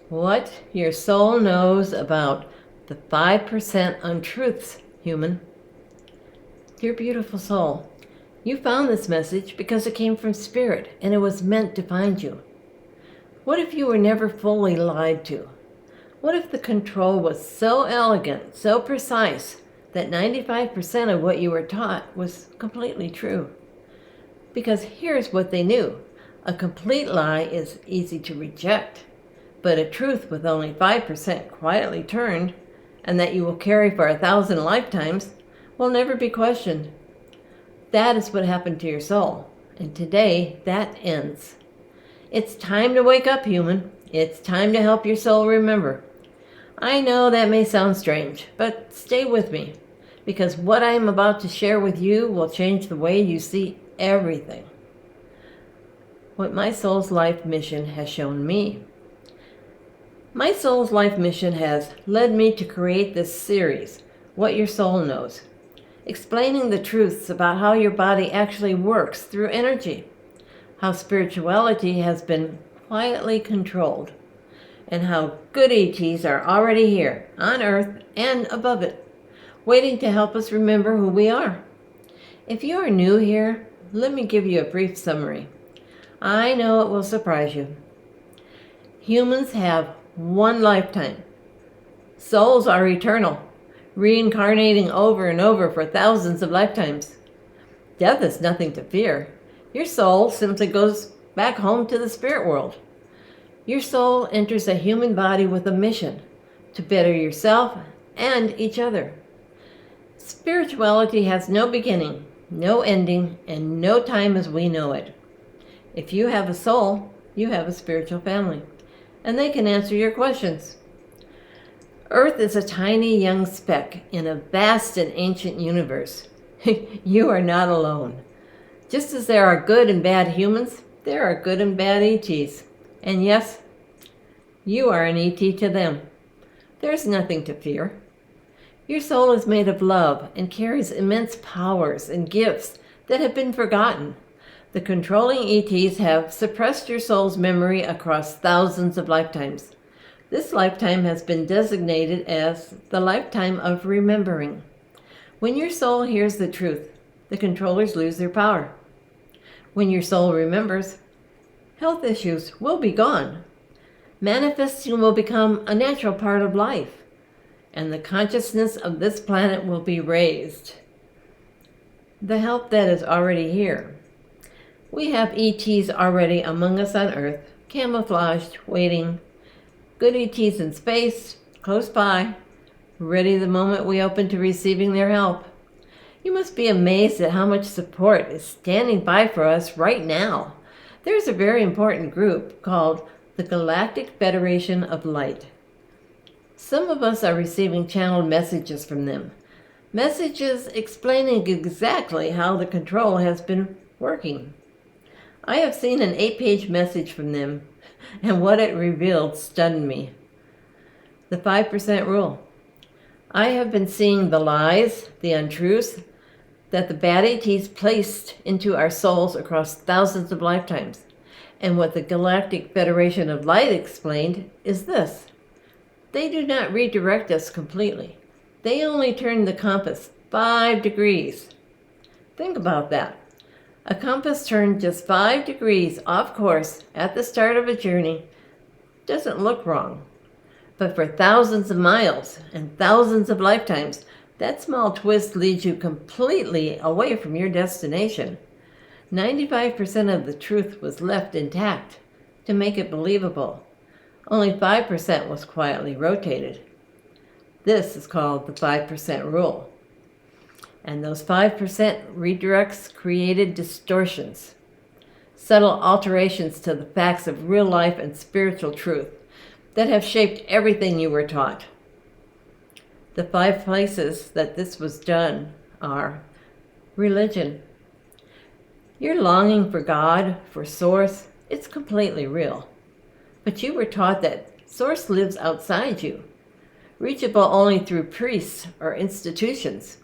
What your soul knows about the 5% untruths, human. Dear beautiful soul, you found this message because it came from Spirit and it was meant to find you. What if you were never fully lied to? What if the control was so elegant, so precise, that 95% of what you were taught was completely true? Because here's what they knew. A complete lie is easy to reject, but a truth with only 5% quietly turned, and that you will carry for 1,000 lifetimes, will never be questioned. That is what happened to your soul, and today that ends. It's time to wake up, human. It's time to help your soul remember. I know that may sound strange, but stay with me, because what I am about to share with you will change the way you see everything. What my soul's life mission has shown me. My soul's life mission has led me to create this series, What Your Soul Knows, explaining the truths about how your body actually works through energy, how spirituality has been quietly controlled, and how good ETs are already here, on Earth and above it, waiting to help us remember who we are. If you are new here, let me give you a brief summary. I know it will surprise you. Humans have one lifetime. Souls are eternal, reincarnating over and over for thousands of lifetimes. Death is nothing to fear. Your soul simply goes back home to the spirit world. Your soul enters a human body with a mission to better yourself and each other. Spirituality has no beginning, no ending, and no time as we know it. If you have a soul, you have a spiritual family, and they can answer your questions. Earth is a tiny young speck in a vast and ancient universe. You are not alone. Just as there are good and bad humans, there are good and bad ETs. And yes, you are an ET to them. There's nothing to fear. Your soul is made of love and carries immense powers and gifts that have been forgotten. The controlling ETs have suppressed your soul's memory across thousands of lifetimes. This lifetime has been designated as the lifetime of remembering. When your soul hears the truth, the controllers lose their power. When your soul remembers, health issues will be gone. Manifesting will become a natural part of life, and the consciousness of this planet will be raised. The help that is already here. We have ETs already among us on Earth, camouflaged, waiting. Good ETs in space, close by, ready the moment we open to receiving their help. You must be amazed at how much support is standing by for us right now. There's a very important group called the Galactic Federation of Light. Some of us are receiving channeled messages from them. Messages explaining exactly how the control has been working. I have seen an 8-page message from them, and what it revealed stunned me. The 5% rule. I have been seeing the lies, the untruths, that the bad ETs placed into our souls across thousands of lifetimes. And what the Galactic Federation of Light explained is this. They do not redirect us completely. They only turn the compass 5 degrees. Think about that. A compass turned just 5 degrees off course at the start of a journey doesn't look wrong. But for thousands of miles and thousands of lifetimes, that small twist leads you completely away from your destination. 95% of the truth was left intact to make it believable. Only 5% was quietly rotated. This is called the 5% rule. And those 5% redirects created distortions, subtle alterations to the facts of real life and spiritual truth that have shaped everything you were taught. The 5 places that this was done are religion. Your longing for God, for Source, it's completely real. But you were taught that Source lives outside you, reachable only through priests or institutions.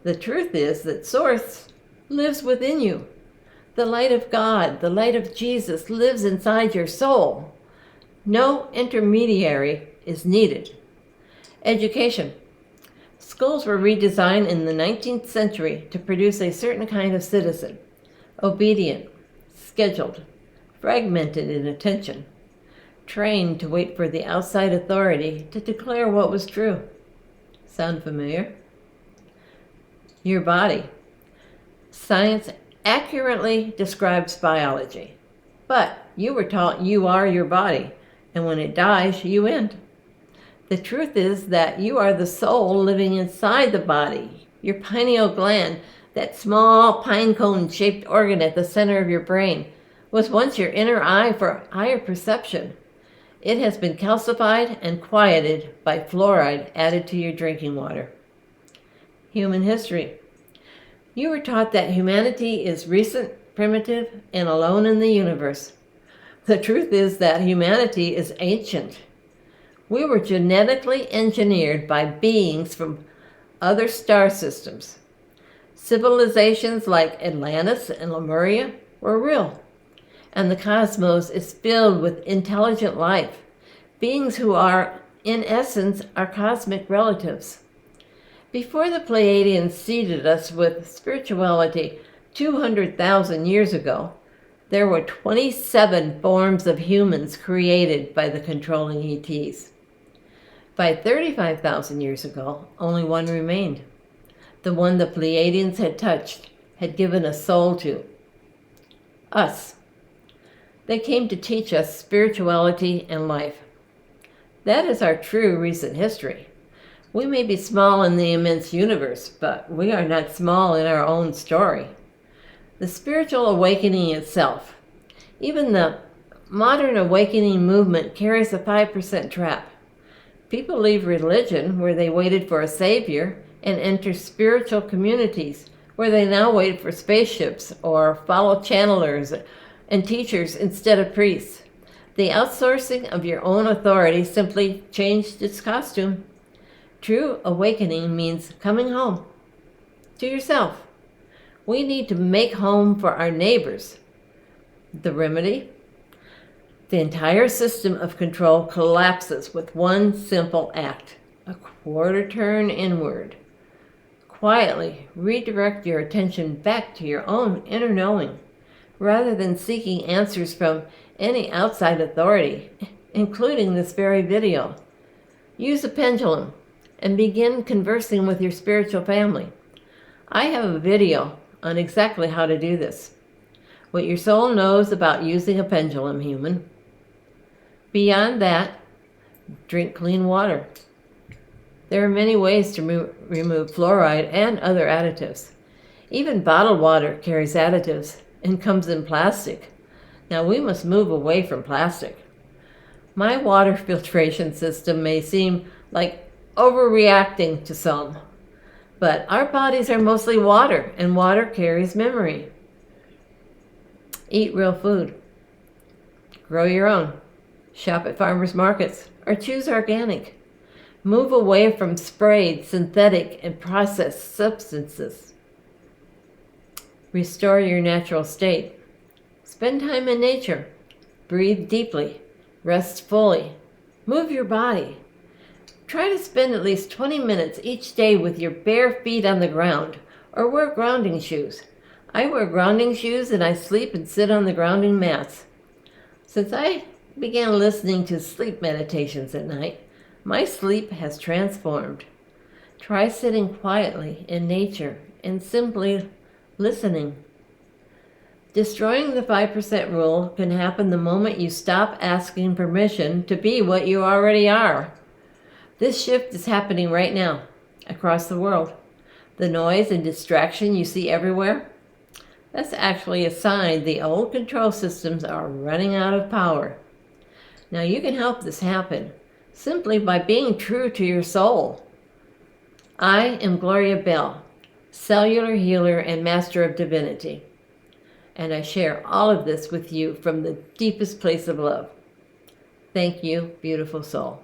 The truth is that Source lives within you. The light of God, the light of Jesus lives inside your soul. No intermediary is needed. Education. Schools were redesigned in the 19th century to produce a certain kind of citizen, obedient, scheduled, fragmented in attention, trained to wait for the outside authority to declare what was true. Sound familiar? Your body. Science accurately describes biology, but you were taught you are your body, and when it dies, you end. The truth is that you are the soul living inside the body. Your pineal gland, that small pine cone-shaped organ at the center of your brain, was once your inner eye for higher perception. It has been calcified and quieted by fluoride added to your drinking water. Human history. You were taught that humanity is recent, primitive, and alone in the universe. The truth is that humanity is ancient. We were genetically engineered by beings from other star systems. Civilizations like Atlantis and Lemuria were real, and the cosmos is filled with intelligent life, beings who are, in essence, our cosmic relatives. Before the Pleiadians seeded us with spirituality 200,000 years ago, there were 27 forms of humans created by the controlling ETs. By 35,000 years ago, only one remained. The one the Pleiadians had touched, had given a soul to. Us. They came to teach us spirituality and life. That is our true recent history. We may be small in the immense universe, but we are not small in our own story. The spiritual awakening itself. Even the modern awakening movement carries a 5% trap. People leave religion, where they waited for a savior, and enter spiritual communities, where they now wait for spaceships or follow channelers and teachers instead of priests. The outsourcing of your own authority simply changed its costume. True awakening means coming home to yourself. We need to make home for our neighbors. The remedy? The entire system of control collapses with one simple act, a quarter turn inward. Quietly redirect your attention back to your own inner knowing, rather than seeking answers from any outside authority, including this very video. Use a pendulum and begin conversing with your spiritual family. I have a video on exactly how to do this. What your soul knows about using a pendulum, human. Beyond that, drink clean water. There are many ways to remove fluoride and other additives. Even bottled water carries additives and comes in plastic. Now we must move away from plastic. My water filtration system may seem like overreacting to some, but our bodies are mostly water, and water carries memory. Eat real food. Grow your own. Shop at farmers markets, or choose organic. Move away from sprayed, synthetic, and processed substances. Restore your natural state. Spend time in nature. Breathe deeply. Rest fully. Move your body. Try to spend at least 20 minutes each day with your bare feet on the ground, or wear grounding shoes. I wear grounding shoes and I sleep and sit on the grounding mats. Since I began listening to sleep meditations at night, my sleep has transformed. Try sitting quietly in nature and simply listening. Destroying the 5% rule can happen the moment you stop asking permission to be what you already are. This shift is happening right now, across the world. The noise and distraction you see everywhere, that's actually a sign the old control systems are running out of power. Now you can help this happen simply by being true to your soul. I am Gloria Bell, cellular healer and master of divinity, and I share all of this with you from the deepest place of love. Thank you, beautiful soul.